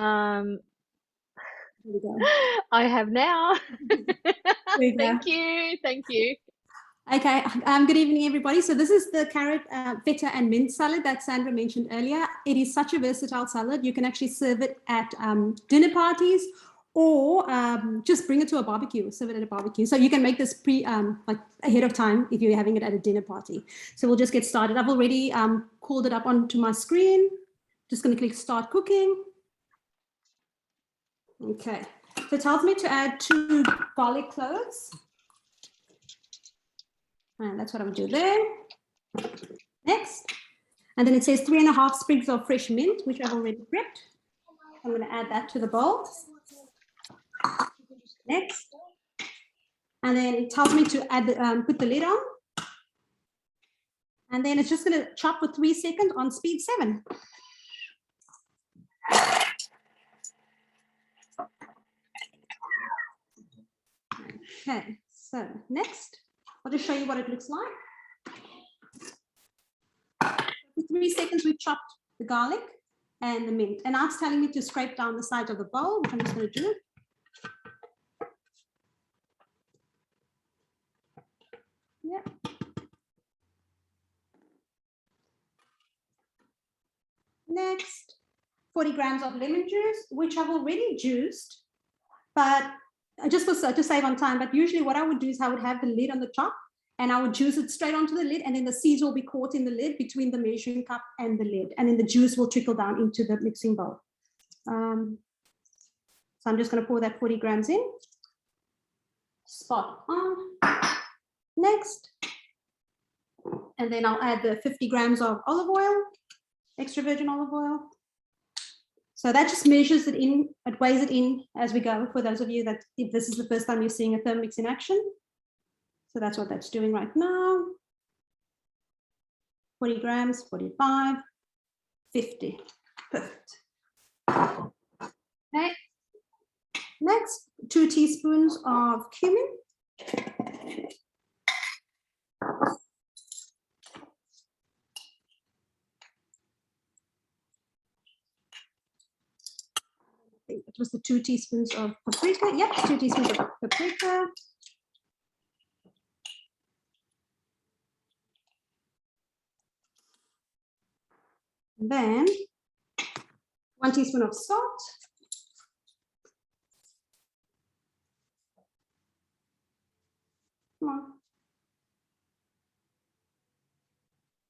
There we go. I have now. There Thank you. Thank you. Okay, good evening, everybody. So this is the carrot, feta and mint salad that Sandra mentioned earlier. It is such a versatile salad. You can actually serve it at dinner parties or just bring it to a barbecue, serve it at a barbecue. So you can make this like ahead of time if you're having it at a dinner party. So we'll just get started. I've already called it up onto my screen. Just going to click start cooking. Okay, so it tells me to add 2 garlic cloves. And that's what I'm going to do there. Next. And then it says 3½ sprigs of fresh mint, which I've already prepped. I'm going to add that to the bowl. Next. And then it tells me to add put the lid on. And then it's just going to chop for 3 seconds on speed 7. Okay, so next. I'll just show you what it looks like. For 3 seconds, we've chopped the garlic and the mint. And now it's telling me to scrape down the side of the bowl, which I'm just going to do. Yeah. Next, 40 grams of lemon juice, which I've already juiced, but just to save on time. But usually what I would do is I would have the lid on the top and I would juice it straight onto the lid, and then the seeds will be caught in the lid between the measuring cup and the lid, and then the juice will trickle down into the mixing bowl. So I'm just going to pour that 40 grams in. Spot on. Next. And then I'll add the 50 grams of olive oil, extra virgin olive oil. So that just measures it in, it weighs it in as we go, for those of you that, if this is the first time you're seeing a Thermomix in action. So that's what that's doing right now. 40 grams, 45, 50. Perfect. Okay. Next, 2 teaspoons of cumin. It was the 2 teaspoons of paprika. Yep, 2 teaspoons of paprika. And then 1 teaspoon of salt. Come on.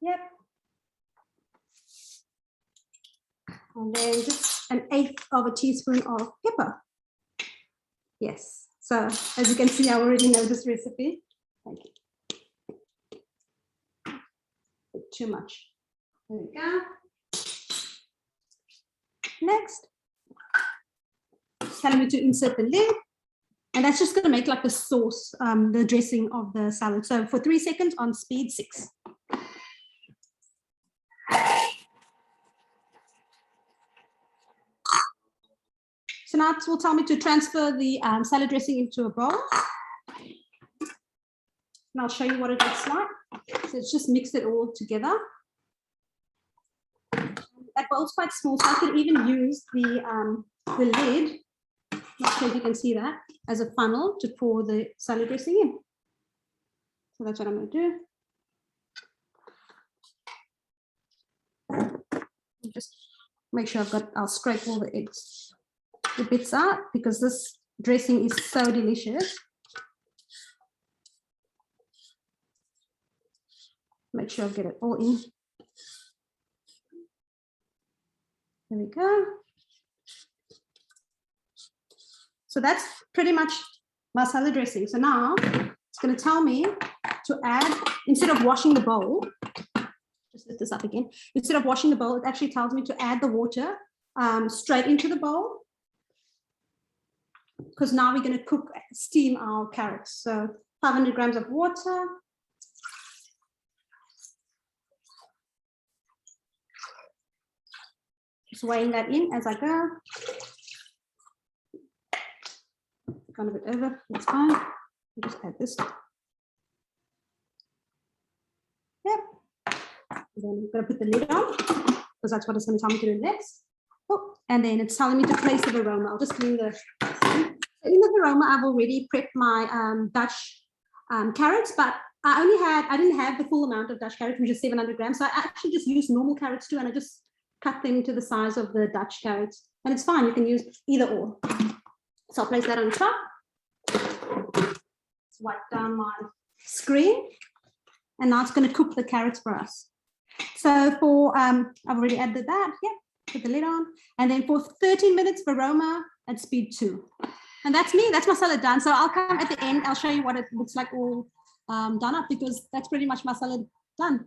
Yep. And then just 1/8 of a teaspoon of pepper. Yes. So as you can see, I already know this recipe. Thank you. Too much. There we go. Next, it's telling me to insert the lid. And that's just going to make like the sauce, the dressing of the salad. So for 3 seconds on speed 6. So now it will tell me to transfer the salad dressing into a bowl. And I'll show you what it looks like. So it's just mixed it all together. That bowl's quite small, so I could even use the lid, not sure if you can see that, as a funnel to pour the salad dressing in. So that's what I'm going to do. Just make sure I'll scrape all the bits out, because this dressing is so delicious. Make sure I get it all in. There we go. So that's pretty much my salad dressing. So now it's going to tell me to add, instead of washing the bowl, just lift this up again. Instead of washing the bowl, it actually tells me to add the water straight into the bowl, because now we're going to steam our carrots. So 500 grams of water. Just weighing that in as I go. Gone a bit over, that's fine. I'll just add this. Yep. And then I'm going to put the lid on, because that's what it's going to tell me to do next. Oh, and then it's telling me to place the varoma. I'll just clean the. So in the varoma, I've already prepped my Dutch carrots, but I didn't have the full amount of Dutch carrots, which is 700 grams. So I actually just used normal carrots too, and I just cut them to the size of the Dutch carrots. And it's fine, you can use either or. So I'll place that on top. Wipe down my screen. And now it's going to cook the carrots for us. So for, I've already added that, yeah, put the lid on. And then for 13 minutes, varoma at speed 2. And that's me, that's my salad done. So I'll come at the end, I'll show you what it looks like all done up, because that's pretty much my salad done.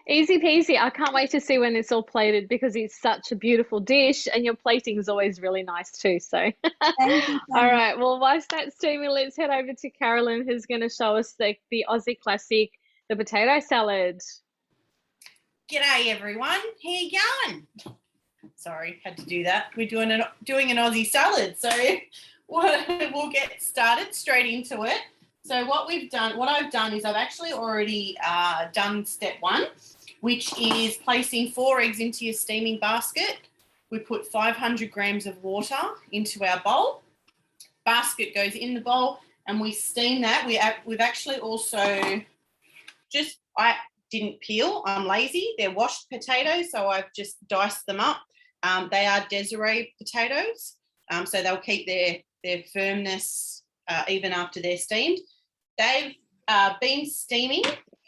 Easy peasy. I can't wait to see when it's all plated, because it's such a beautiful dish, and your plating is always really nice too. So, Thank you so all much. right. Well, whilst that's steaming, let's head over to Carolyn, who's going to show us the Aussie classic, the potato salad. G'day everyone. How you going? Sorry, had to do that. We're doing an Aussie salad, so we'll get started straight into it. So what I've done is I've actually already done step 1, which is placing 4 eggs into your steaming basket. We put 500 grams of water into our bowl. Basket goes in the bowl and we steam that. We've actually also I didn't peel. I'm lazy. They're washed potatoes, so I've just diced them up. They are Desiree potatoes, so they'll keep their firmness even after they're steamed. They've been steaming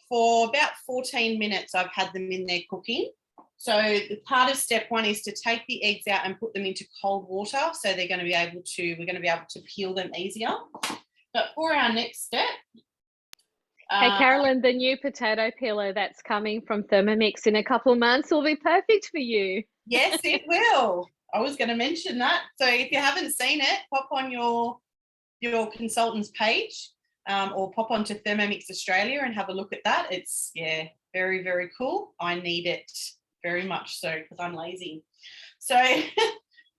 for about 14 minutes. I've had them in there cooking. So the part of step 1 is to take the eggs out and put them into cold water, so we're going to be able to peel them easier. But for our next step, Hey, Carolyn, the new potato peeler that's coming from Thermomix in a couple of months will be perfect for you. Yes, it will. I was going to mention that. So if you haven't seen it, pop on your consultant's page or pop onto Thermomix Australia and have a look at that. It's, yeah, very, very cool. I need it very much so because I'm lazy. So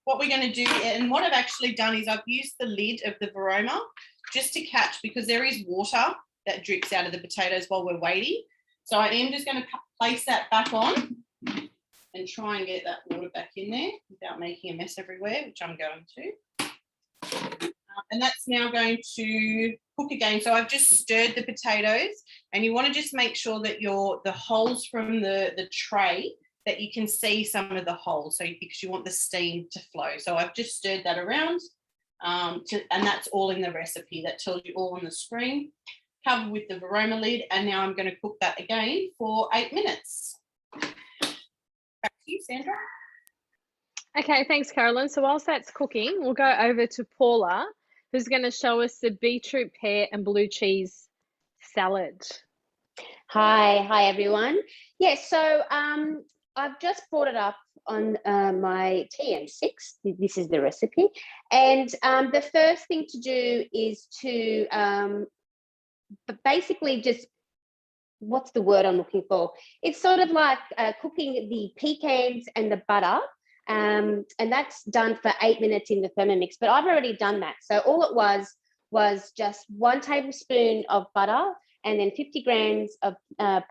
what we're going to do, and what I've actually done is I've used the lid of the varoma just to catch, because there is water that drips out of the potatoes while we're waiting. So I am just going to place that back on and try and get that water back in there without making a mess everywhere, which I'm going to. And that's now going to cook again. So I've just stirred the potatoes, and you want to just make sure that the holes from the tray, that you can see some of the holes, because you want the steam to flow. So I've just stirred that around, and that's all in the recipe. That tells you all on the screen. Cover with the varoma lid, and now I'm going to cook that again for 8 minutes. Back to you, Sandra. Okay, thanks, Carolyn. So whilst that's cooking, we'll go over to Paula, who's going to show us the beetroot, pear and blue cheese salad. Hi everyone. Yeah, so I've just brought it up on my TM6. This is the recipe, and the first thing to do is to basically just, what's the word I'm looking for? It's sort of like cooking the pecans and the butter, and that's done for 8 minutes in the Thermomix, but I've already done that. So all it was just 1 tablespoon of butter and then 50 grams of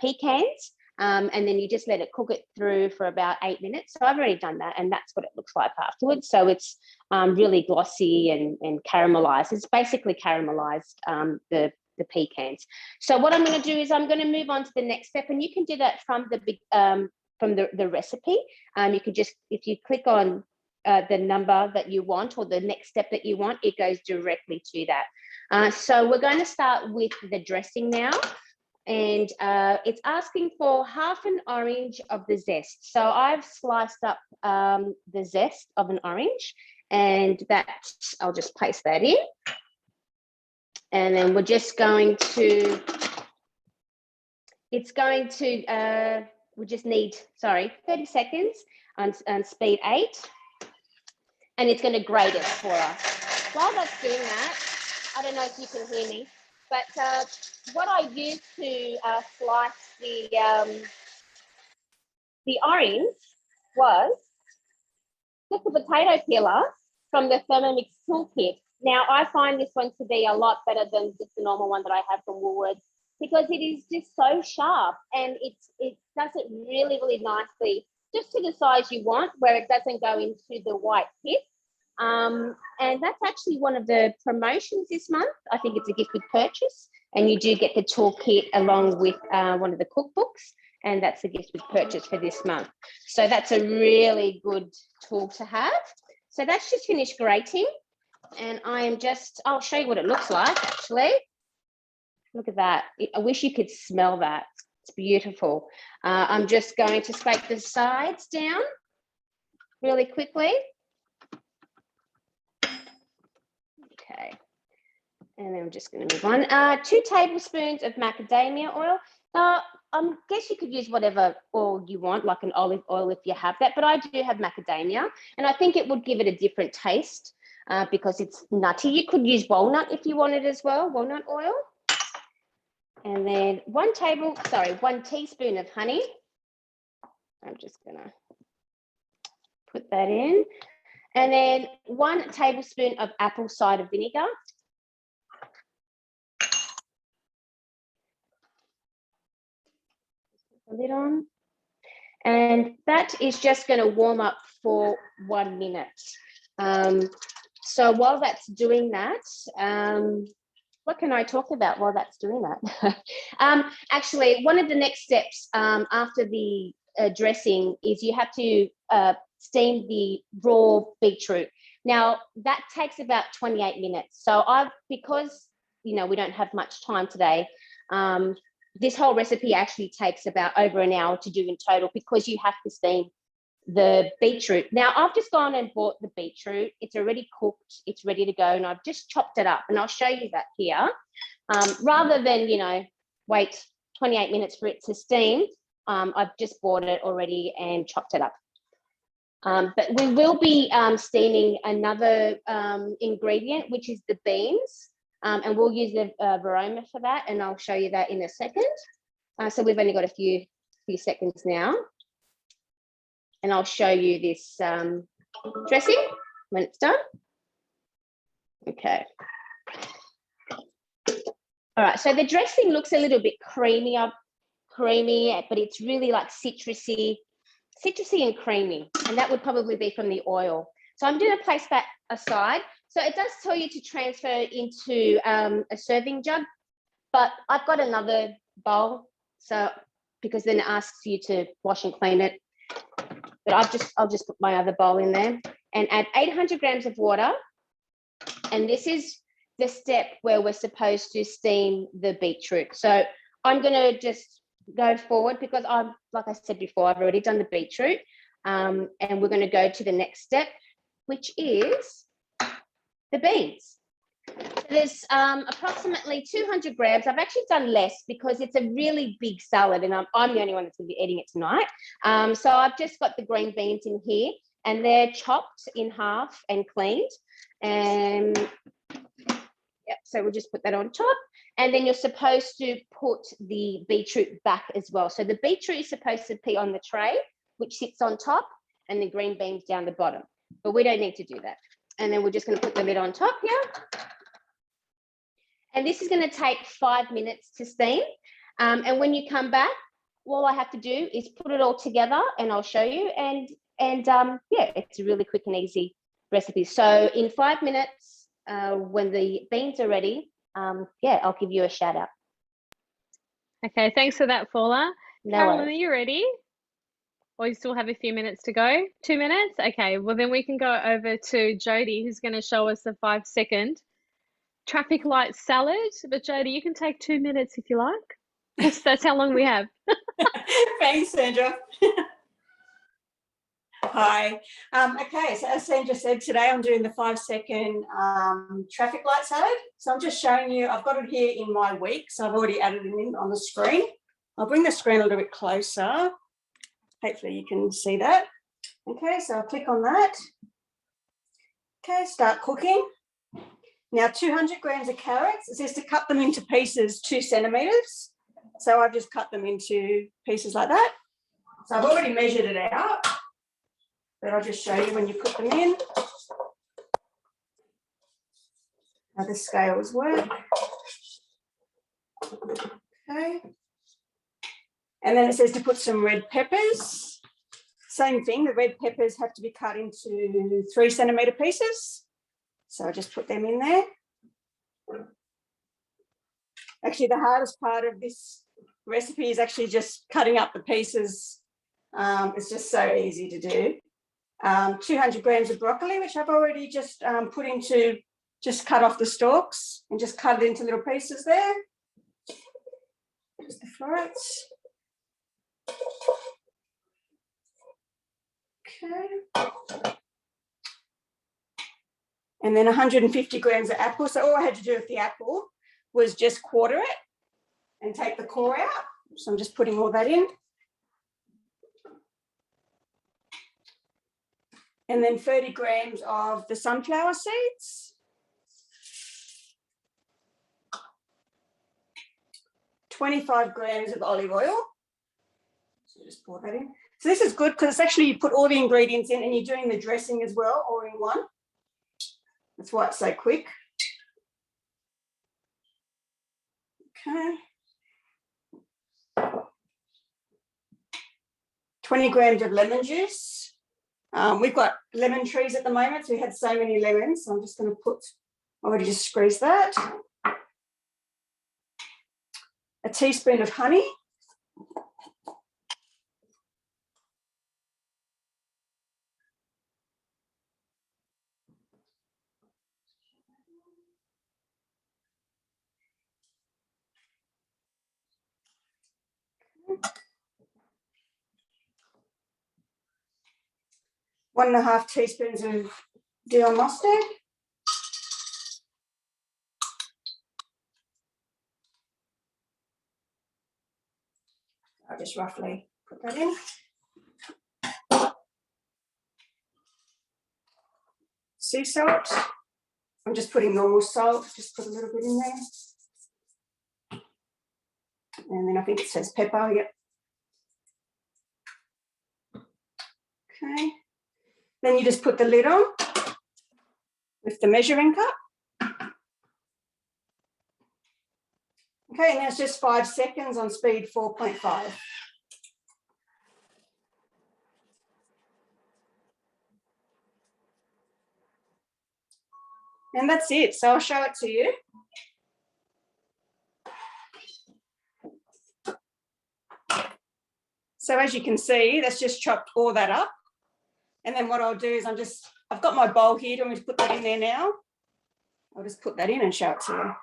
pecans, and then you just let it cook it through for about 8 minutes. So I've already done that, and that's what it looks like afterwards. So it's really glossy and caramelized. It's basically caramelized, the pecans. So what I'm going to do is I'm going to move on to the next step, and you can do that from the recipe. You could just, if you click on the number that you want or the next step that you want, it goes directly to that. So we're going to start with the dressing now, and it's asking for half an orange of the zest. So I've sliced up the zest of an orange, and I'll just place that in. And then we're just going to, we just need, 30 seconds on speed 8. And it's going to grate it for us. While that's doing that, I don't know if you can hear me, but what I used to slice the orange was just a potato peeler from the Thermomix toolkit. Now, I find this one to be a lot better than just the normal one that I have from Woolworths, because it is just so sharp, and it does it really, really nicely just to the size you want, where it doesn't go into the white pit. And that's actually one of the promotions this month. I think it's a gift with purchase, and you do get the toolkit along with one of the cookbooks, and that's the gift with purchase for this month. So that's a really good tool to have. So that's just finished grating, and I'll show you what it looks like actually. Look at that. I wish you could smell that. It's beautiful. I'm just going to scrape the sides down really quickly. Okay, and then I'm just going to move on. 2 tablespoons of macadamia oil. I guess you could use whatever oil you want, like an olive oil if you have that, but I do have macadamia, and I think it would give it a different taste because it's nutty. You could use walnut if you wanted as well, walnut oil. And then 1 teaspoon of honey. I'm just going to put that in. And then 1 tablespoon of apple cider vinegar. Put the lid on. And that is just going to warm up for 1 minute. So while that's doing that, what can I talk about while that's doing that? Actually, one of the next steps after the dressing is you have to steam the raw beetroot. Now, that takes about 28 minutes. So because, we don't have much time today, this whole recipe actually takes about over an hour to do in total because you have to steam the beetroot. Now, I've just gone and bought the beetroot. It's already cooked. It's ready to go, and I've just chopped it up, and I'll show you that here. Rather than, wait 28 minutes for it to steam, I've just bought it already and chopped it up. But we will be steaming another ingredient, which is the beans, and we'll use the varoma for that, and I'll show you that in a second. So we've only got a few seconds now. And I'll show you this dressing when it's done. Okay. All right, so the dressing looks a little bit creamy, but it's really like citrusy and creamy, and that would probably be from the oil. So I'm going to place that aside. So it does tell you to transfer into a serving jug, but I've got another bowl, so because then it asks you to wash and clean it. But I'll just put my other bowl in there and add 800 grams of water. And this is the step where we're supposed to steam the beetroot. So I'm going to just go forward because like I said before, I've already done the beetroot. And we're going to go to the next step, which is the beans. So there's approximately 200 grams. I've actually done less because it's a really big salad and I'm the only one that's going to be eating it tonight. So I've just got the green beans in here and they're chopped in half and cleaned. And yep, so we'll just put that on top. And then you're supposed to put the beetroot back as well. So the beetroot is supposed to be on the tray, which sits on top, and the green beans down the bottom. But we don't need to do that. And then we're just going to put the lid on top here. And this is going to take 5 minutes to steam. And when you come back, all I have to do is put it all together and I'll show you. And yeah, it's a really quick and easy recipe. So in 5 minutes, when the beans are ready, yeah, I'll give you a shout out. Okay, thanks for that, Paula. No Carolyn, worries. are you ready? Or you still have a few minutes to go? 2 minutes? Okay, well then we can go over to Jody, who's going to show us a 5-second traffic light salad. But Jody, you can take 2 minutes if you like. That's how long we have. Thanks, Sandra. Hi. Okay, so as Sandra said, today I'm doing the 5-second traffic light salad. So I'm just showing you, I've got it here in my week, so I've already added it in on the screen. I'll bring the screen a little bit closer. Hopefully you can see that. Okay, so I'll click on that. Okay, start cooking. Now 200 grams of carrots. It says to cut them into pieces 2 centimeters. So I've just cut them into pieces like that. So I've already measured it out, but I'll just show you when you put them in how the scales work. Okay. And then it says to put some red peppers. Same thing, the red peppers have to be cut into 3 centimetre pieces. So I just put them in there. Actually, the hardest part of this recipe is actually just cutting up the pieces. It's just so easy to do. 200 grams of broccoli, which I've already just put into, just cut off the stalks and just cut it into little pieces there. Just the florets. Okay. And then 150 grams of apple. So all I had to do with the apple was just quarter it and take the core out. So I'm just putting all that in. And then 30 grams of the sunflower seeds. 25 grams of olive oil. So just pour that in. So this is good because it's actually, you put all the ingredients in and you're doing the dressing as well, all in one. That's why it's so quick. Okay. 20 grams of lemon juice. We've got lemon trees at the moment, so we had so many lemons. So I'm just going to put, I already just squeezed that. A teaspoon of honey. One and a half teaspoons of Dijon mustard. I'll just roughly put that in. Sea salt. I'm just putting normal salt, just put a little bit in there. And then I think it says pepper, yep. Okay. Then you just put the lid on with the measuring cup. Okay, and that's just 5 seconds on speed 4.5. And that's it. So I'll show it to you. So as you can see, that's just chopped all that up. And then what I'll do is I've got my bowl here. Do you want me to put that in there now? I'll just put that in and show it to you.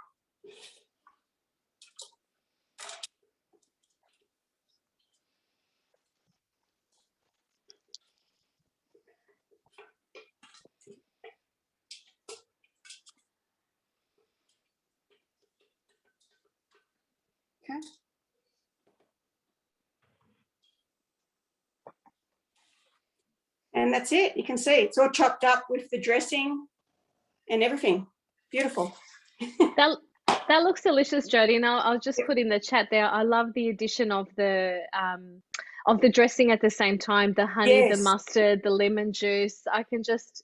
Okay. And that's it. You can see it's all chopped up with the dressing and everything. Beautiful. That looks delicious, Jodie. And I'll just put in the chat there. I love the addition of the dressing at the same time, the honey, Yes. the mustard, the lemon juice. I can just,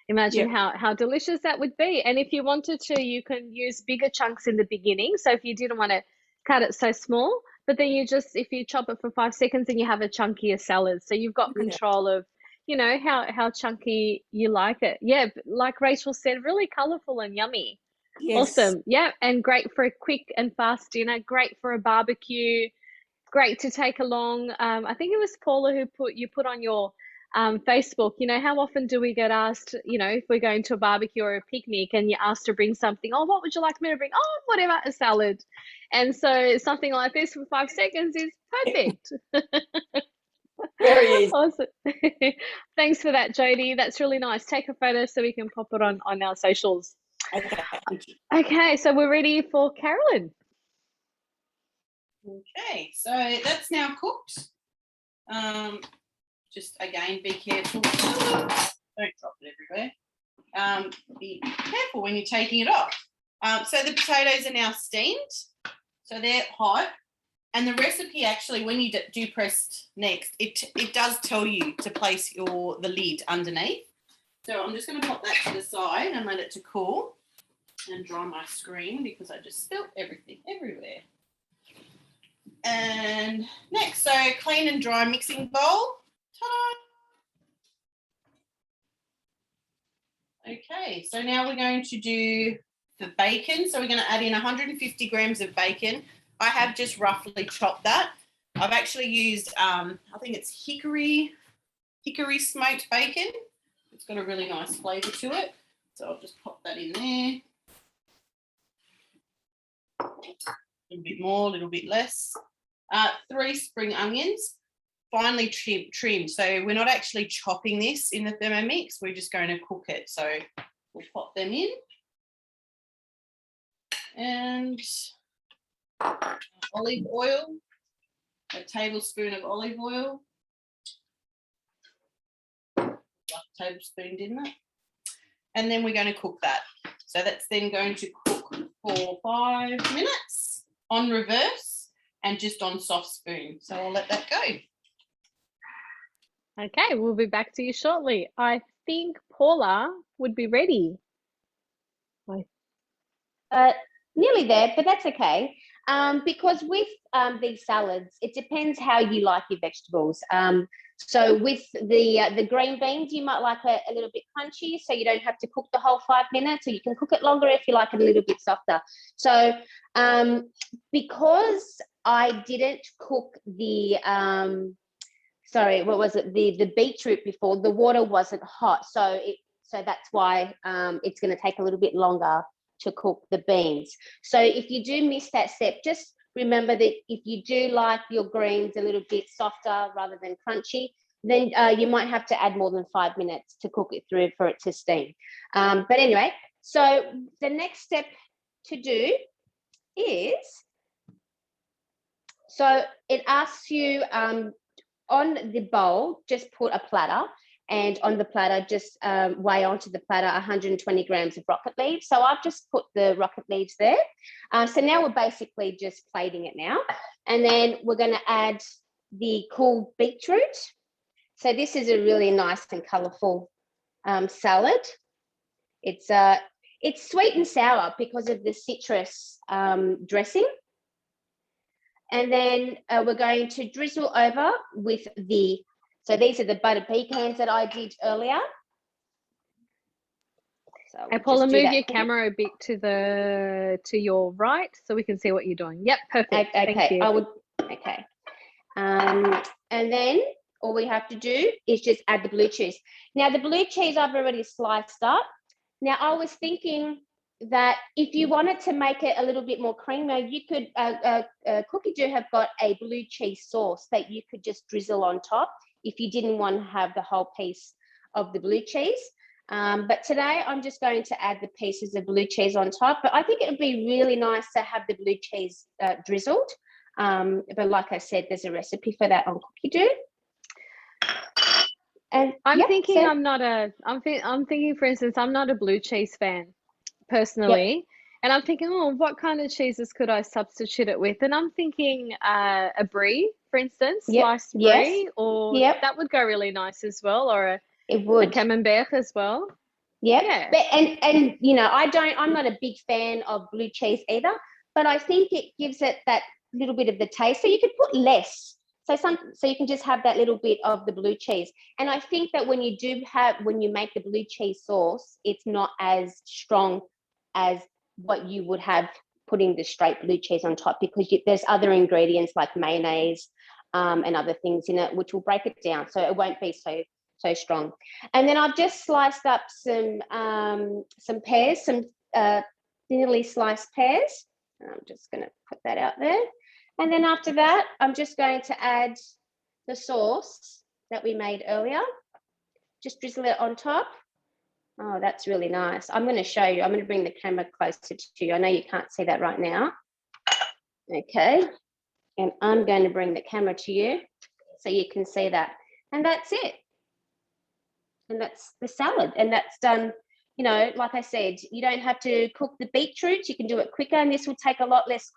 imagine how delicious that would be. And if you wanted to, you can use bigger chunks in the beginning. So if you didn't want to cut it so small, but then if you chop it for 5 seconds, then you have a chunkier salad. So you've got control of, how chunky you like it. Yeah, like Rachel said, really colourful and yummy. Yes. Awesome. Yeah, and great for a quick and fast dinner, great for a barbecue, great to take along. I think it was Paula who you put on your Facebook, how often do we get asked, if we're going to a barbecue or a picnic and you're asked to bring something, oh, what would you like me to bring? Oh, whatever, a salad. And so something like this for 5 seconds is perfect. Very easy. Awesome. Thanks for that, Jodie. That's really nice. Take a photo so we can pop it on our socials. Okay, thank you. Okay, so we're ready for Carolyn. Okay, so that's now cooked. Just again, be careful. Don't drop it everywhere. Be careful when you're taking it off. So the potatoes are now steamed. So they're hot. And the recipe actually, when you do press next, it does tell you to place the lid underneath. So I'm just going to pop that to the side and let it to cool and dry my screen because I just spilled everything everywhere. And next, so clean and dry mixing bowl, Ta-da! Okay, so now we're going to do the bacon. So we're going to add in 150 grams of bacon. I have just roughly chopped that. I've actually used, I think it's hickory smoked bacon. It's got a really nice flavour to it. So I'll just pop that in there. A little bit more, a little bit less. 3 spring onions, finely trimmed. So we're not actually chopping this in the Thermomix. We're just going to cook it. So we'll pop them in. And olive oil, a tablespoon of olive oil. Like a tablespoon, didn't it? And then we're going to cook that. So that's then going to cook for 5 minutes on reverse and just on soft spoon. So I'll let that go. Okay, we'll be back to you shortly. I think Paula would be ready. Nearly there, but that's okay. Because with these salads, it depends how you like your vegetables. So with the green beans, you might like a little bit crunchy, so you don't have to cook the whole 5 minutes, or you can cook it longer if you like it a little bit softer. So because I didn't cook the sorry, what was it? The beetroot before, the water wasn't hot, so that's why it's going to take a little bit longer to cook the beans. So if you do miss that step, just remember that if you do like your greens a little bit softer rather than crunchy, then you might have to add more than 5 minutes to cook it through for it to steam. But anyway, so the next step to do is, so it asks you on the bowl, just put a platter, and on the platter, just weigh onto the platter 120 grams of rocket leaves. So I've just put the rocket leaves there. So now we're basically just plating it now. And then we're going to add the cool beetroot. So this is a really nice and colourful salad. It's sweet and sour because of the citrus dressing. And then we're going to drizzle over with so these are the butter pecans that I did earlier. So Hey, Paula, move your camera a bit to your right so we can see what you're doing. Yep, perfect. Okay, thank you. Okay. And then all we have to do is just add the blue cheese. Now the blue cheese I've already sliced up. Now I was thinking that if you wanted to make it a little bit more creamy, you could, Cookie Dough have got a blue cheese sauce that you could just drizzle on top if you didn't want to have the whole piece of the blue cheese. But today I'm just going to add the pieces of blue cheese on top. But I think it would be really nice to have the blue cheese drizzled. But like I said, there's a recipe for that on Cookie Dough. And I'm thinking, for instance, I'm not a blue cheese fan personally. Yep. And I'm thinking, oh, what kind of cheeses could I substitute it with? And I'm thinking a brie, for instance, sliced brie, or that would go really nice as well, or a camembert as well. Yep. Yeah. But, and you know, I'm not a big fan of blue cheese either, but I think it gives it that little bit of the taste. So you could put less. So you can just have that little bit of the blue cheese. And I think that when you make the blue cheese sauce, it's not as strong as what you would have putting the straight blue cheese on top, because there's other ingredients like mayonnaise and other things in it which will break it down, so it won't be so strong. And then I've just sliced up some pears, some thinly sliced pears. I'm just going to put that out there. And then after that, I'm just going to add the sauce that we made earlier. Just drizzle it on top. Oh, that's really nice. I'm going to show you. I'm going to bring the camera closer to you. I know you can't see that right now. Okay. And I'm going to bring the camera to you so you can see that. And that's it. And that's the salad. And that's done, you know, like I said, you don't have to cook the beetroot. You can do it quicker, and this will take a lot less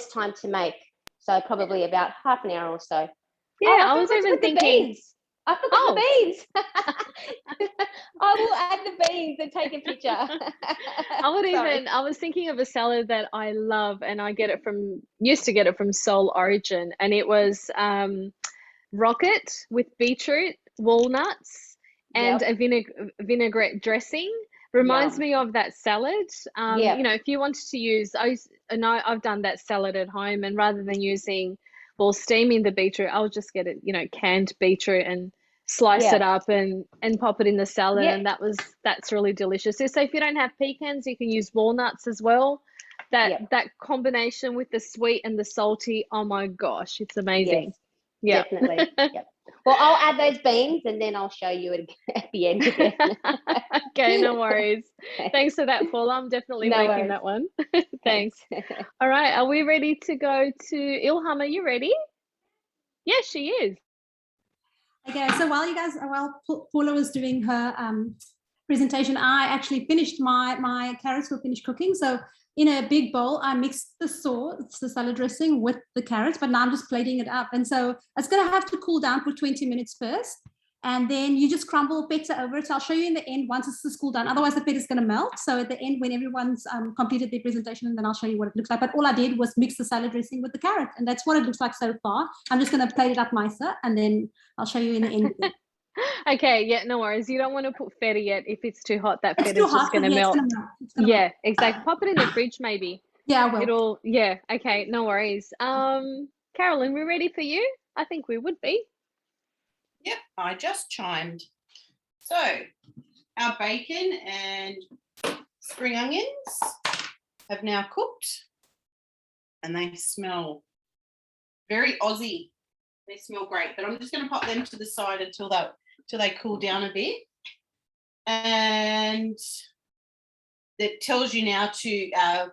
time to make. So probably about half an hour or so. Yeah, I was even thinking. I forgot the beans. I will add the beans and take a picture. I was thinking of a salad that I love, and I used to get it from Soul Origin, and it was rocket with beetroot, walnuts, and Yep. a vinaigrette dressing. Reminds Yum. me of that salad. Yep. You know, if you wanted to use, I know I've done that salad at home, and rather than using, well, steaming the beetroot, I'll just get it, you know, canned beetroot and slice it Yeah. up and pop it in the salad, Yeah. and that's really delicious. So if you don't have pecans, you can use walnuts as well. Yep. That combination with the sweet and the salty, oh my gosh, it's amazing. Yes, Yeah. definitely. Yep. Well, I'll add those beans and then I'll show you it at the end again. Okay, no worries. Thanks for that, Paula. I'm definitely No making worries. that one. Thanks. All right, are we ready to go to Ilham? Are you ready? Yes, she is. Okay, so while Paula was doing her presentation, I actually finished my carrots were finished cooking. So in a big bowl, I mixed the sauce, the salad dressing with the carrots, but now I'm just plating it up. And so it's going to have to cool down for 20 minutes first. And then you just crumble feta over it. So I'll show you in the end once it's cooled down. Otherwise, the feta is going to melt. So at the end, when everyone's completed their presentation, and then I'll show you what it looks like. But all I did was mix the salad dressing with the carrot. And that's what it looks like so far. I'm just going to plate it up nicer, and then I'll show you in the end. Okay, yeah, no worries. You don't want to put feta yet. If it's too hot, that It's feta's too hot, just going to yeah, melt. it's gonna melt. Yeah, exactly. Pop it in the fridge, maybe. Yeah, I will. Yeah, okay, no worries. Carolyn, we're ready for you? I think we would be. Yep, I just chimed. So our bacon and spring onions have now cooked and they smell very Aussie. They smell great, but I'm just going to pop them to the side until they cool down a bit. And it tells you now to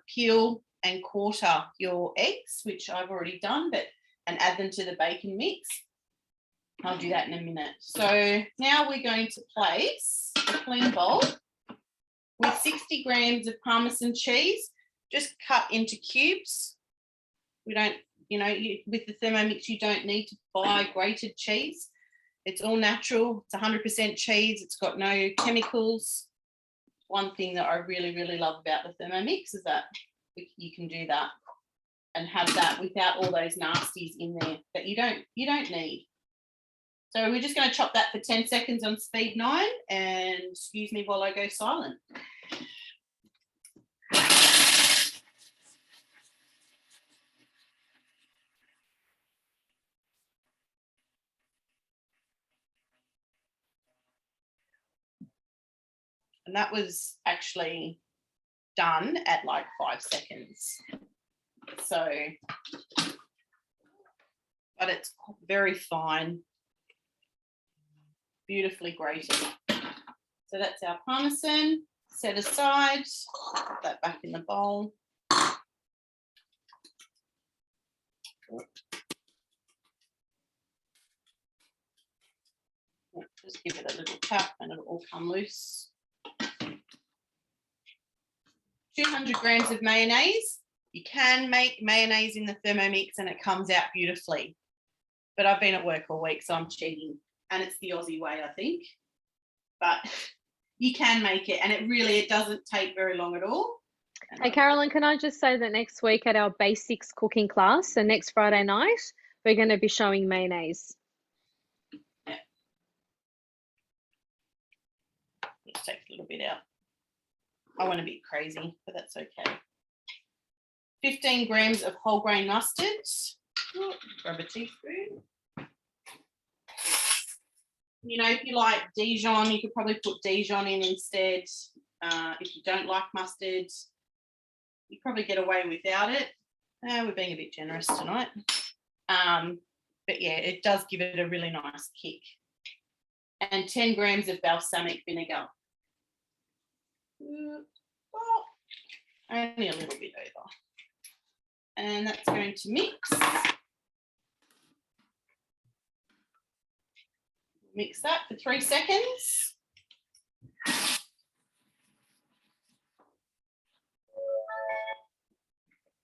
peel and quarter your eggs, which I've already done, and add them to the bacon mix. I'll do that in a minute. So now we're going to place a clean bowl with 60 grams of Parmesan cheese, just cut into cubes. We don't, with the Thermomix, you don't need to buy grated cheese. It's all natural. It's 100% cheese. It's got no chemicals. One thing that I really, really love about the Thermomix is that you can do that and have that without all those nasties in there that you don't need. So we're just going to chop that for 10 seconds on speed 9, and excuse me while I go silent. And that was actually done at like 5 seconds. So, but it's very fine, beautifully grated. So that's our Parmesan set aside. Put that back in the bowl. Just give it a little tap and it'll all come loose. 200 grams of mayonnaise. You can make mayonnaise in the Thermomix and it comes out beautifully. But I've been at work all week, so I'm cheating. And it's the Aussie way, I think. But you can make it, and it doesn't take very long at all. Hey, Carolyn, can I just say that next week at our basics cooking class, so next Friday night, we're going to be showing mayonnaise. Yeah. Let's take a little bit out. I went a bit crazy, but that's okay. 15 grams of whole grain mustard. Grab a teaspoon. If you like Dijon, you could probably put Dijon in instead. If you don't like mustard, you probably get away without it. We're being a bit generous tonight. But yeah, it does give it a really nice kick. And 10 grams of balsamic vinegar. Well, only a little bit over. And that's going to mix. Mix that for 3 seconds.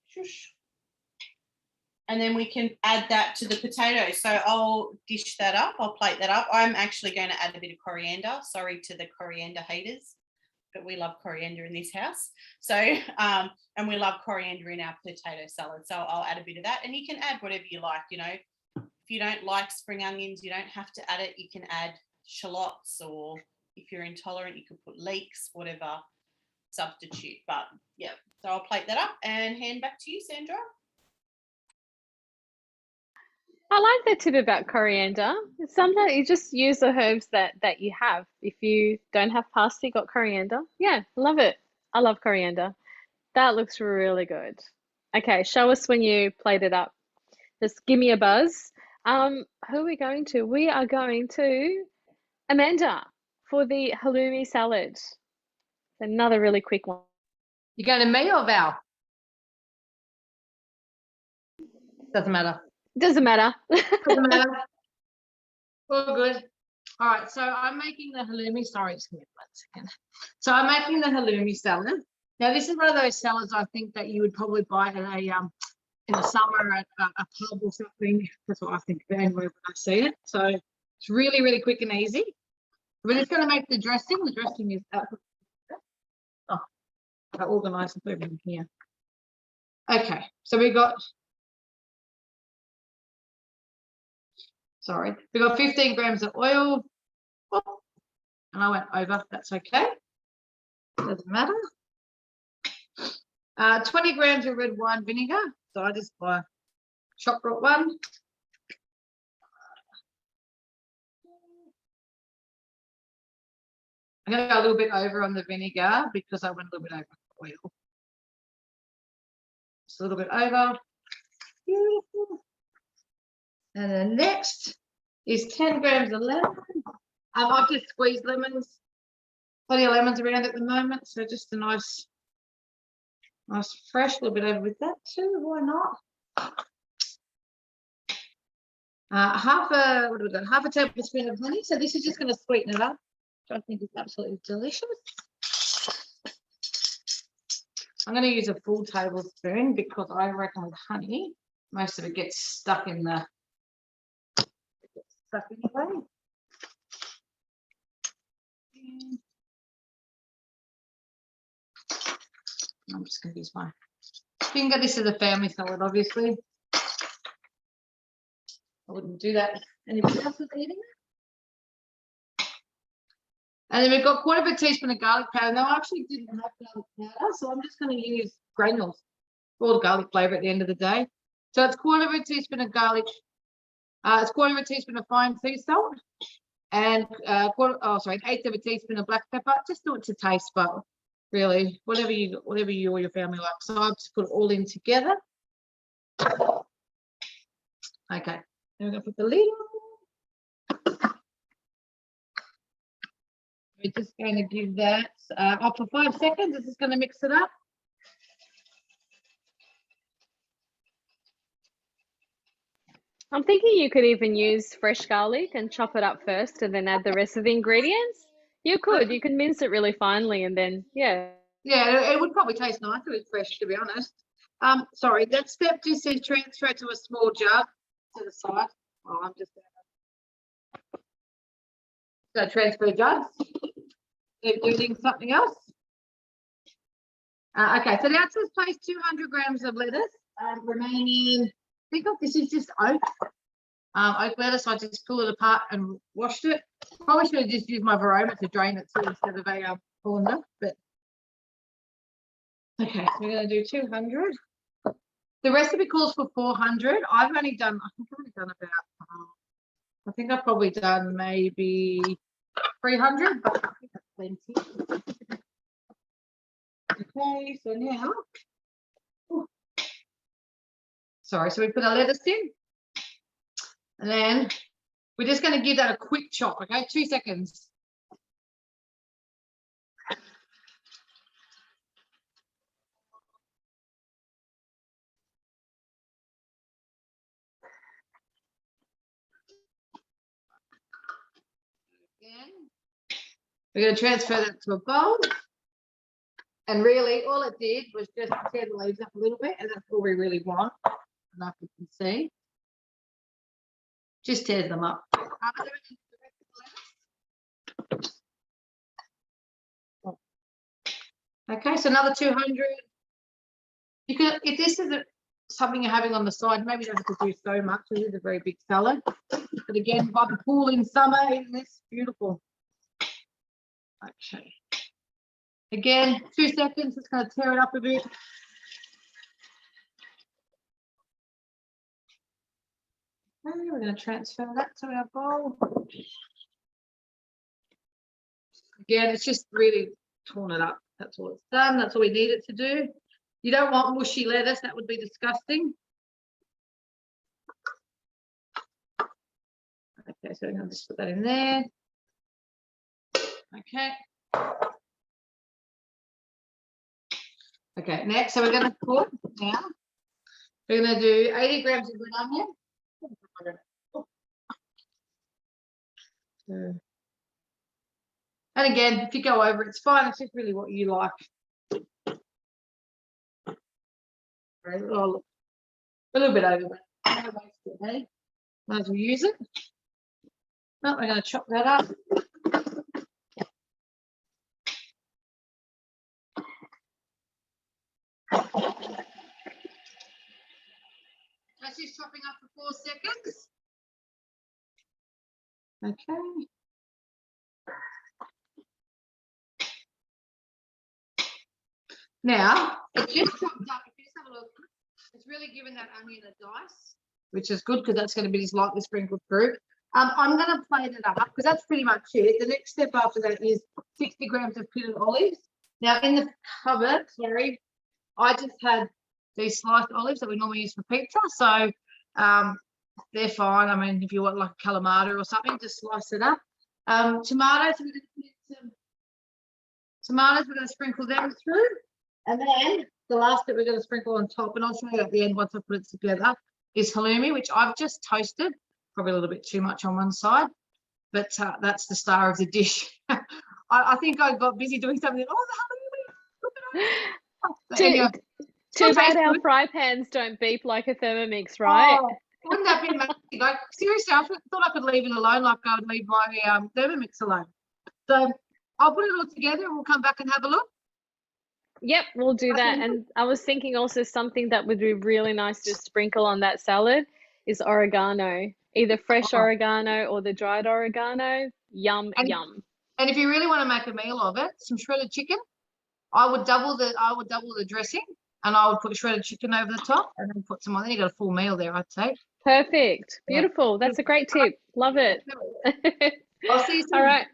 Shush. And then we can add that to the potato. So I'll dish that up. I'll plate that up. I'm actually going to add a bit of coriander. Sorry to the coriander haters, but we love coriander in this house. So, and we love coriander in our potato salad. So I'll add a bit of that, and you can add whatever you like. If you don't like spring onions, you don't have to add it. You can add shallots, or if you're intolerant, you could put leeks, whatever substitute. But yeah, so I'll plate that up and hand back to you, Sandra. I like that tip about coriander. Sometimes you just use the herbs that you have. If you don't have pasta, you got coriander. Yeah, love it. I love coriander. That looks really good. Okay, show us when you plate it up. Just give me a buzz. Who are we going to? We are going to Amanda for the halloumi salad. Another really quick one. You going to me or Val? Doesn't matter. Doesn't matter. Doesn't matter. All good. All right, so I'm making the halloumi. Sorry, just give me 1 second. So I'm making the halloumi salad. Now, this is one of those salads I think that you would probably buy at a in the summer at a pub or something. That's what I think of anyway when I see it. So it's really, really quick and easy. We're just going to make the dressing. The dressing is I organised everything here. Okay, so we got. Sorry, we got 15 grams of oil. Oh, and I went over. That's okay. Doesn't matter. 20 grams of red wine vinegar. So I just buy shop brought one. I'm going to go a little bit over on the vinegar because I went a little bit over the oil. Just a little bit over. Beautiful. And then next is 10 grams of lemon. I've just squeezed lemons. Plenty of lemons around at the moment, so just a nice fresh, a little bit over with that too. Why not? Half a tablespoon of honey. So this is just going to sweeten it up, which I think is absolutely delicious. I'm going to use a full tablespoon because I reckon with honey, most of it gets stuck in the anyway. I'm just going to use my finger. This is a family salad, obviously. I wouldn't do that if anybody else was eating it. And then we've got 1/4 teaspoon of garlic powder. Now, I actually didn't have garlic powder, so I'm just going to use granules for all the garlic flavour at the end of the day. So it's 1/4 teaspoon of garlic. It's 1/4 teaspoon of fine sea salt, and 1/8 teaspoon of black pepper. Just do it to taste, but really, whatever you or your family like. So I've just put it all in together. Okay, then we're going to put the lid on. We're just going to give that up for 5 seconds. This is going to mix it up. I'm thinking you could even use fresh garlic and chop it up first and then add the rest of the ingredients. You could mince it really finely and then, yeah. Yeah, it would probably taste nicer with fresh, to be honest. Sorry, that step just says transfer to a small jar to the side. Oh, I'm just going to transfer jars. Doing something else. Okay, so now let's place 200 grams of lettuce. Remaining, I think this is just oak lettuce. I just pull it apart and washed it. Probably should have just used my varoma to drain it too instead of a colander. But okay, so we're going to do 200. The recipe calls for 400. I've only done. I think I've probably done maybe 300, but I think that's plenty. Okay, so now. Sorry, so we put our lettuce in, and then we're just going to give that a quick chop, okay? 2 seconds. Again. We're going to transfer that to a bowl. And really, all it did was just tear the leaves up a little bit, and that's all we really want. Enough you can see. Just tears them up. Okay, so another 200. You can, if this is something you're having on the side. Maybe you don't have to do so much. It is a very big salad. But again, by the pool in summer, isn't this beautiful? Okay. Again, 2 seconds. It's going to tear it up a bit. Okay, we're going to transfer that to our bowl. Again, it's just really torn it up. That's all it's done. That's all we need it to do. You don't want mushy lettuce. That would be disgusting. Okay, so I'm going to just put that in there. Okay. Okay, next, so we're going to put now, we're going to do 80 grams of green onion. And again, if you go over, it's fine. It's just really what you like. Oh, a little bit over, but no waste it, hey? Might as well use it. Oh, we're going to chop that up. That's just chopping up for 4 seconds. Okay. Now, it's just chopped up. If you just have a look, it's really giving that onion a dice, which is good because that's going to be just lightly sprinkled through. I'm going to plate it up because that's pretty much it. The next step after that is 60 grams of pitted olives. Now, in the cupboard, sorry, I just had these sliced olives that we normally use for pizza. So they're fine. I mean, if you want like a calamata or something, just slice it up. Tomatoes, we're going to put some tomatoes, we're going to sprinkle them through. And then the last bit we're going to sprinkle on top, and I'll show you at the end once I put it together, is halloumi, which I've just toasted. Probably a little bit too much on one side, but that's the star of the dish. I think I got busy doing something. Oh, the halloumi! Look at it. Too bad our fry pans don't beep like a Thermomix, right? Oh, wouldn't that be amazing? Like, seriously, I thought I could leave it alone like I would leave my Thermomix alone. So I'll put it all together and we'll come back and have a look. Yep, we'll do that. And I was thinking also something that would be really nice to sprinkle on that salad is oregano, either fresh oregano or the dried oregano. Yum, yum. And if you really want to make a meal of it, some shredded chicken. I would double the dressing, and I would put shredded chicken over the top, and then put some on. Then you got a full meal there, I'd say. Perfect, beautiful. Yeah. That's a great tip. Love it. I'll see you soon. All right.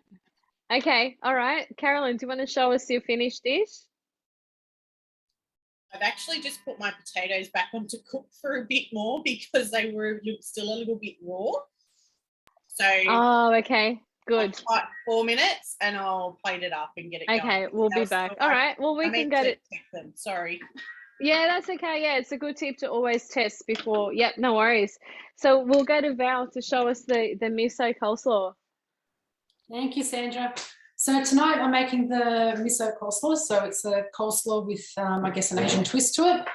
Okay. All right, Carolyn, do you want to show us your finished dish? I've actually just put my potatoes back on to cook for a bit more because they were still a little bit raw. So okay, good. 4 minutes and I'll plate it up and get it going. Okay, we'll be back. All right, well, we can get it. Sorry. Yeah, that's okay. Yeah, it's a good tip to always test before. Yep, no worries. So we'll go to Val to show us the miso coleslaw. Thank you, Sandra. So tonight I'm making the miso coleslaw. So it's a coleslaw with, I guess, an Asian twist to it.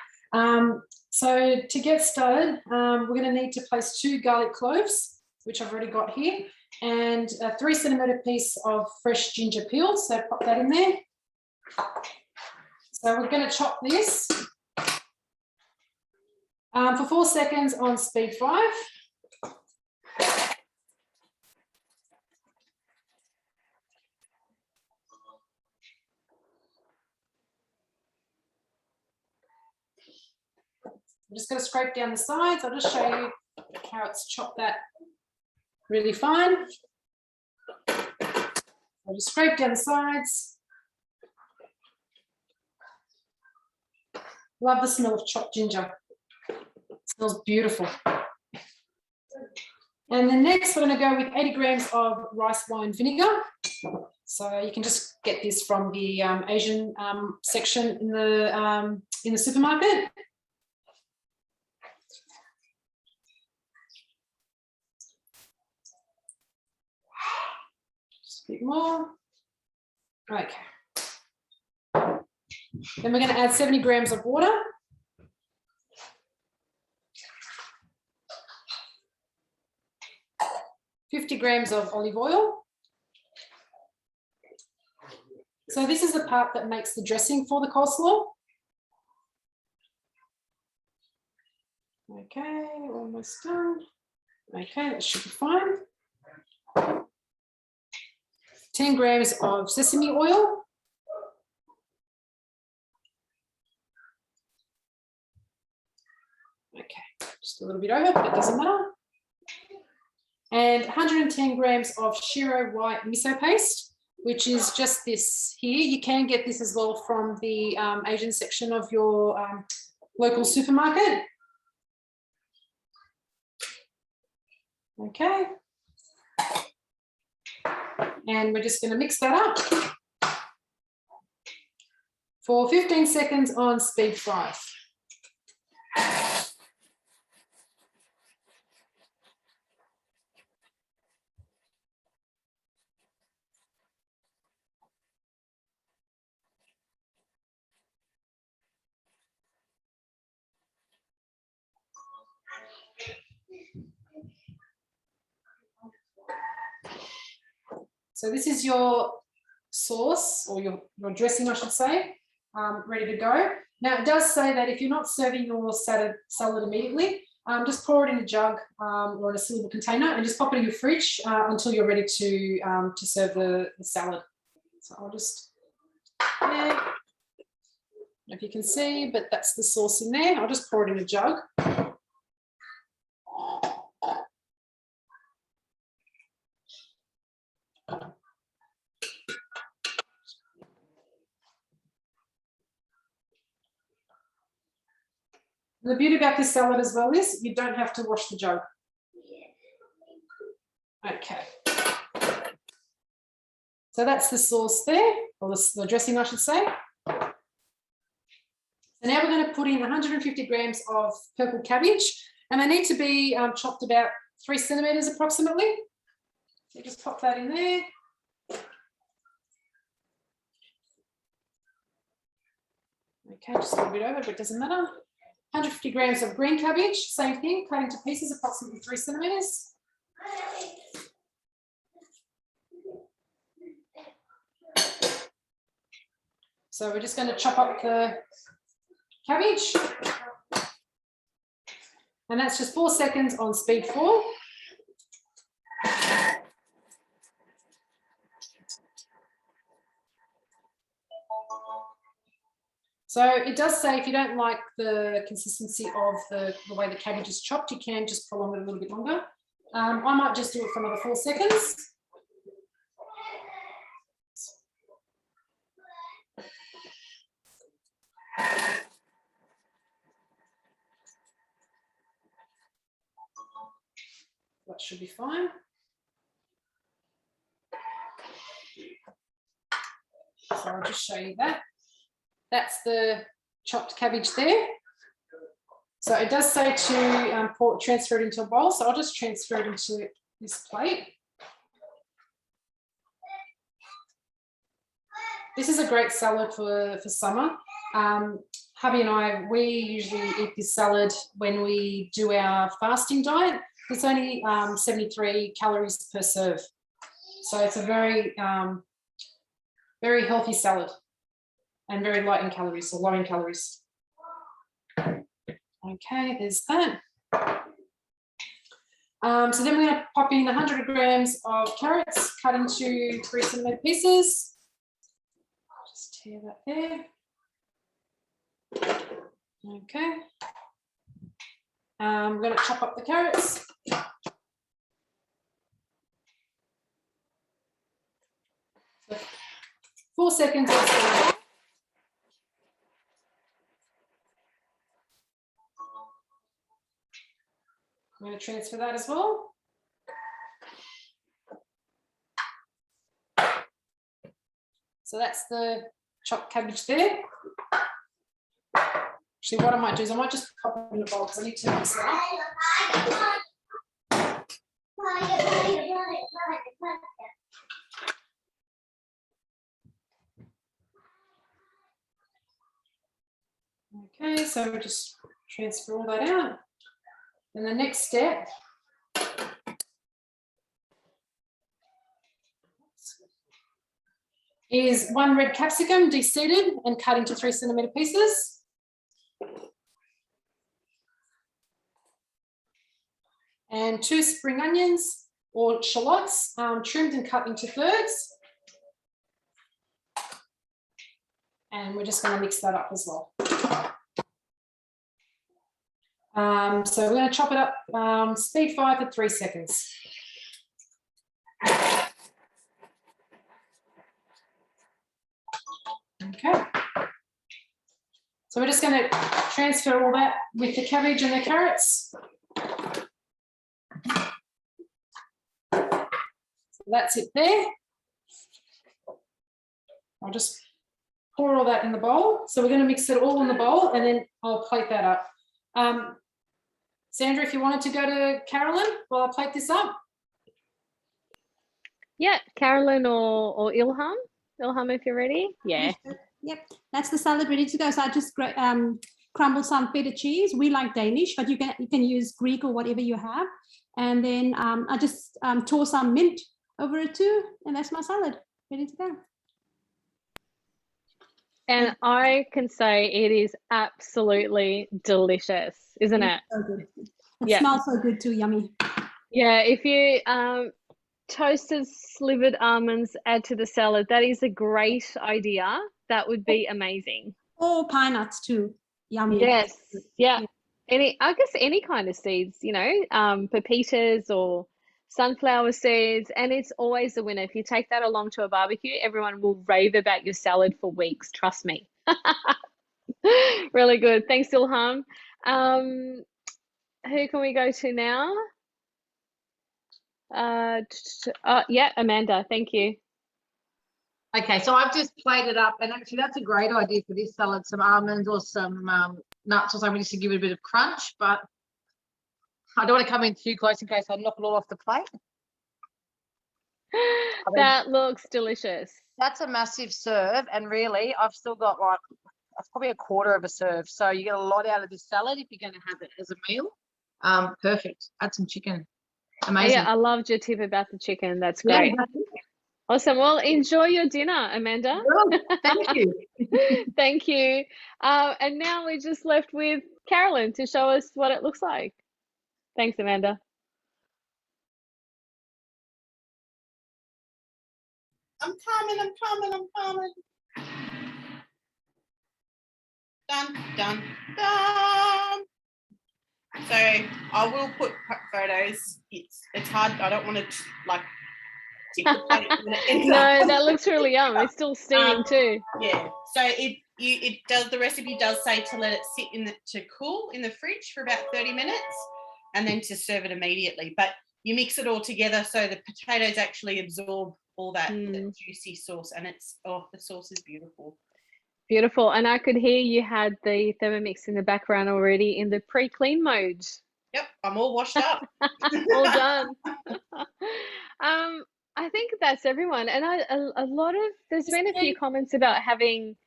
So to get started, we're going to need to place 2 garlic cloves, which I've already got here, and a 3 centimetre piece of fresh ginger peel. So pop that in there. So we're going to chop this for 4 seconds on speed 5. I'm just going to scrape down the sides. I'll just show you how it's chopped that really fine. I'll just scrape down the sides. Love the smell of chopped ginger. It smells beautiful. And then next we're going to go with 80 grams of rice wine vinegar. So you can just get this from the Asian section in the supermarket. Just a bit more. Okay. Then we're going to add 70 grams of water. $50 grams of olive oil. So this is the part that makes the dressing for the coleslaw. Okay, almost done. Okay, that should be fine. 10 grams of sesame oil. Okay, just a little bit over, but it doesn't matter. And 110 grams of Shiro white miso paste, which is just this here. You can get this as well from the Asian section of your local supermarket. Okay. And we're just going to mix that up for 15 seconds on speed 5. So this is your sauce, or your dressing, I should say, ready to go. Now, it does say that if you're not serving your salad immediately, just pour it in a jug or in a silver container and just pop it in your fridge until you're ready to serve the salad. So I'll just, yeah, I don't know if you can see, but that's the sauce in there. I'll just pour it in a jug. The beauty about this salad as well is you don't have to wash the jug. Okay. So that's the sauce there, or the dressing, I should say. So now we're going to put in 150 grams of purple cabbage, and they need to be chopped about 3 centimetres approximately. So just pop that in there. Okay, just a little bit over, but it doesn't matter. 150 grams of green cabbage, same thing, cut into pieces approximately 3 centimetres. So we're just going to chop up the cabbage. And that's just 4 seconds on speed 4. So it does say if you don't like the consistency of the way the cabbage is chopped, you can just prolong it a little bit longer. I might just do it for another 4 seconds. That should be fine. So I'll just show you that. That's the chopped cabbage there. So it does say to transfer it into a bowl. So I'll just transfer it into this plate. This is a great salad for summer. Hubby and I, we usually eat this salad when we do our fasting diet. It's only 73 calories per serve. So it's a very, very healthy salad. And very light in calories, or low in calories. Okay, there's that. So then we're going to pop in 100 grams of carrots cut into 3 centimetre pieces. Just tear that there. Okay. We're going to chop up the carrots. So 4 seconds. I'm going to transfer that as well. So that's the chopped cabbage there. Actually, what I might do is I might just pop it in a bowl because I need to mix that up. Okay, so we'll just transfer all that out. And the next step is 1 red capsicum de-seeded and cut into 3 centimetre pieces. and 2 spring onions or shallots, trimmed and cut into thirds. And we're just going to mix that up as well. So we're going to chop it up, speed 5 for 3 seconds. Okay. So we're just going to transfer all that with the cabbage and the carrots. So that's it there. I'll just pour all that in the bowl. So we're going to mix it all in the bowl and then I'll plate that up. Sandra, if you wanted to go to Carolyn while I plate this up. Yeah, Carolyn or Ilham. Ilham, if you're ready. Yeah. Yep, that's the salad ready to go. So I just crumble some feta cheese. We like Danish, but you can use Greek or whatever you have. And then I just tore some mint over it too, and that's my salad ready to go. And I can say it is absolutely delicious, isn't it? So good. It Yeah. smells so good too, yummy. Yeah, if you toasted slivered almonds add to the salad, that is a great idea. That would be amazing. Or pine nuts too, yummy. Yes, yeah. I guess any kind of seeds, you know, pepitas or sunflower seeds, and it's always a winner. If you take that along to a barbecue, everyone will rave about your salad for weeks, trust me. Really good. Thanks, Ilham. Who can we go to now? Yeah, Amanda, thank you. Okay, so I've just plated up, and actually that's a great idea for this salad, some almonds or some nuts or something just to give it a bit of crunch, but I don't want to come in too close in case I knock it all off the plate. That looks delicious. That's a massive serve, and really I've still got like probably a quarter of a serve, so you get a lot out of this salad if you're going to have it as a meal. Perfect. Add some chicken. Amazing. Yeah, I loved your tip about the chicken. That's great. Yeah, awesome. Well, enjoy your dinner, Amanda. well, thank you. Thank you. And now we're just left with Carolyn to show us what it looks like. Thanks, Amanda. I'm coming. Dun, dun, dun. So I will put photos. It's hard. I don't want to like tip the plate. No, that looks really yum. It's still steaming too. Yeah. So it does. The recipe does say to let it sit to cool in the fridge for about 30 minutes, and then to serve it immediately. But you mix it all together so the potatoes actually absorb all that juicy sauce, and the sauce is beautiful. Beautiful. And I could hear you had the Thermomix in the background already in the pre-clean mode. Yep, I'm all washed up. All done. I think that's everyone. And there's been a few comments about having,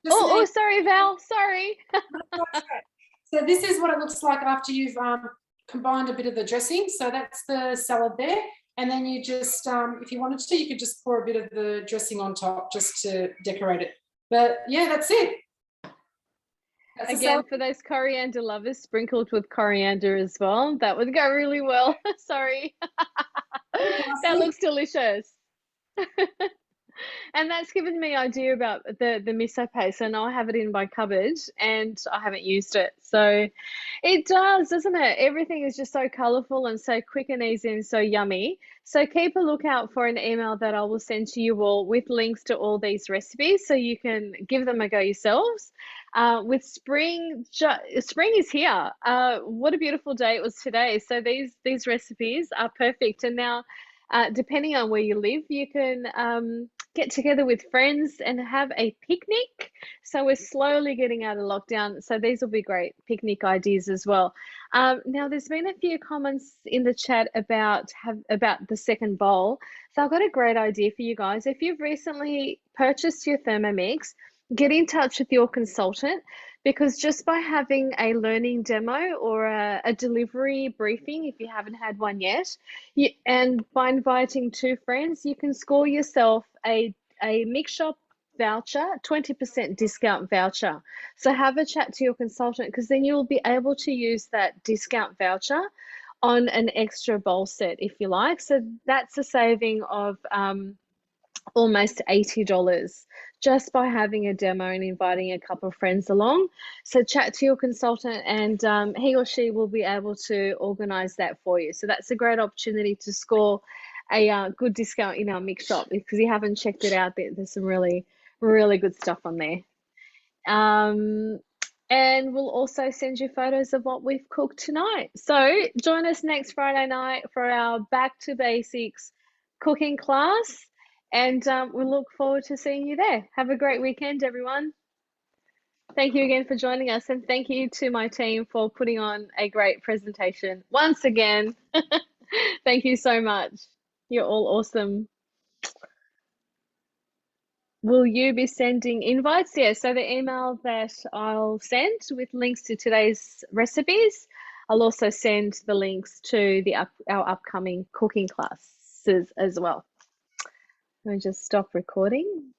sorry, Val, sorry. So this is what it looks like after you've combined a bit of the dressing. So that's the salad there. And then you just, if you wanted to, you could just pour a bit of the dressing on top just to decorate it. But yeah, that's it. Again, for those coriander lovers, sprinkled with coriander as well. That would go really well. Sorry. That looks delicious. And that's given me an idea about the miso paste. And I have it in my cupboard and I haven't used it. So it does, doesn't it? Everything is just so colourful and so quick and easy and so yummy. So keep a lookout for an email that I will send to you all with links to all these recipes so you can give them a go yourselves. With spring is here. What a beautiful day it was today. So these recipes are perfect. And now, depending on where you live, you can get together with friends and have a picnic. So we're slowly getting out of lockdown. So these will be great picnic ideas as well. Now there's been a few comments in the chat about the second bowl. So I've got a great idea for you guys. If you've recently purchased your Thermomix, get in touch with your consultant, because just by having a learning demo or a delivery briefing, if you haven't had one yet, and by inviting 2 friends, you can score yourself a Mix Shop voucher, 20% discount voucher. So have a chat to your consultant, because then you'll be able to use that discount voucher on an extra bowl set, if you like. So that's a saving of almost $80 just by having a demo and inviting a couple of friends along. So chat to your consultant and he or she will be able to organize that for you. So that's a great opportunity to score a good discount in our mix shop. Because you haven't checked it out, there's some really, really good stuff on there. And we'll also send you photos of what we've cooked tonight. So join us next Friday night for our Back to Basics cooking class. And we look forward to seeing you there. Have a great weekend, everyone. Thank you again for joining us. And thank you to my team for putting on a great presentation once again. Thank you so much. You're all awesome. Will you be sending invites? Yeah, so the email that I'll send with links to today's recipes, I'll also send the links to our upcoming cooking classes as well. Let me just stop recording.